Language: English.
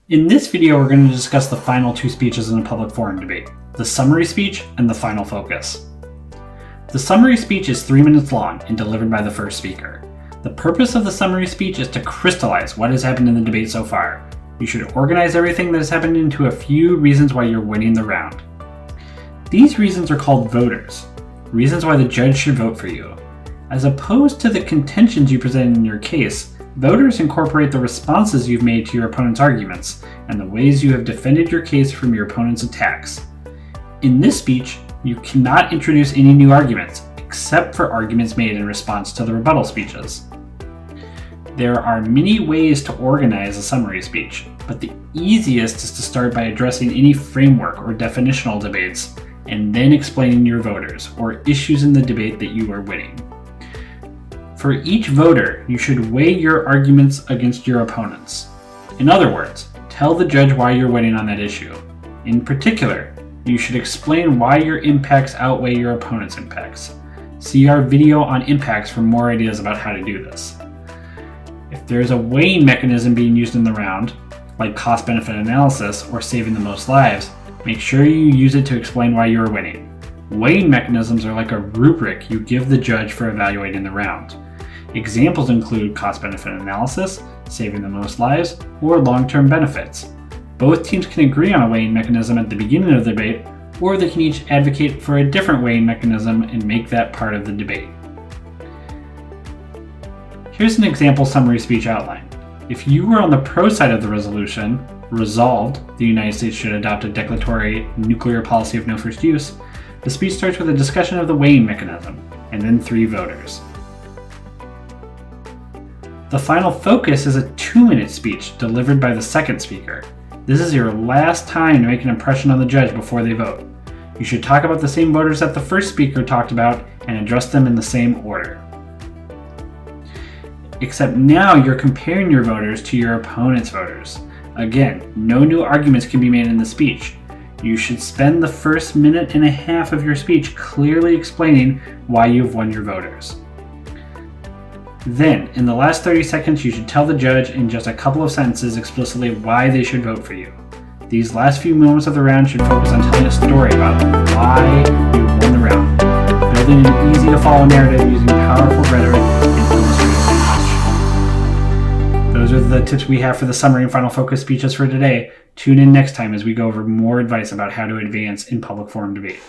In this video, we're going to discuss the final two speeches in a public forum debate, the summary speech and the final focus. The summary speech is 3 minutes long and delivered by the first speaker. The purpose of the summary speech is to crystallize what has happened in the debate so far. You should organize everything that has happened into a few reasons why you're winning the round. These reasons are called voters, reasons why the judge should vote for you. As opposed to the contentions you present in your case, voters incorporate the responses you've made to your opponent's arguments and the ways you have defended your case from your opponent's attacks. In this speech, you cannot introduce any new arguments, except for arguments made in response to the rebuttal speeches. There are many ways to organize a summary speech, but the easiest is to start by addressing any framework or definitional debates, and then explaining your voters or issues in the debate that you are winning. For each voter, you should weigh your arguments against your opponents. In other words, tell the judge why you're winning on that issue. In particular, you should explain why your impacts outweigh your opponent's impacts. See our video on impacts for more ideas about how to do this. If there is a weighing mechanism being used in the round, like cost-benefit analysis or saving the most lives, make sure you use it to explain why you are winning. Weighing mechanisms are like a rubric you give the judge for evaluating the round. Examples include cost-benefit analysis, saving the most lives, or long-term benefits. Both teams can agree on a weighing mechanism at the beginning of the debate, or they can each advocate for a different weighing mechanism and make that part of the debate. Here's an example summary speech outline. If you were on the pro side of the resolution, resolved, the United States should adopt a declaratory nuclear policy of no first use, the speech starts with a discussion of the weighing mechanism, and then 3 voters. The final focus is a 2-minute speech delivered by the second speaker. This is your last time to make an impression on the judge before they vote. You should talk about the same voters that the first speaker talked about and address them in the same order. Except now you're comparing your voters to your opponent's voters. Again, no new arguments can be made in the speech. You should spend the first 1.5 minutes of your speech clearly explaining why you've won your voters. Then, in the last 30 seconds, you should tell the judge in just a couple of sentences explicitly why they should vote for you. These last few moments of the round should focus on telling a story about why you won the round, building an easy-to-follow narrative using powerful rhetoric and illustrative language. Those are the tips we have for the summary and final focus speeches for today. Tune in next time as we go over more advice about how to advance in public forum debate.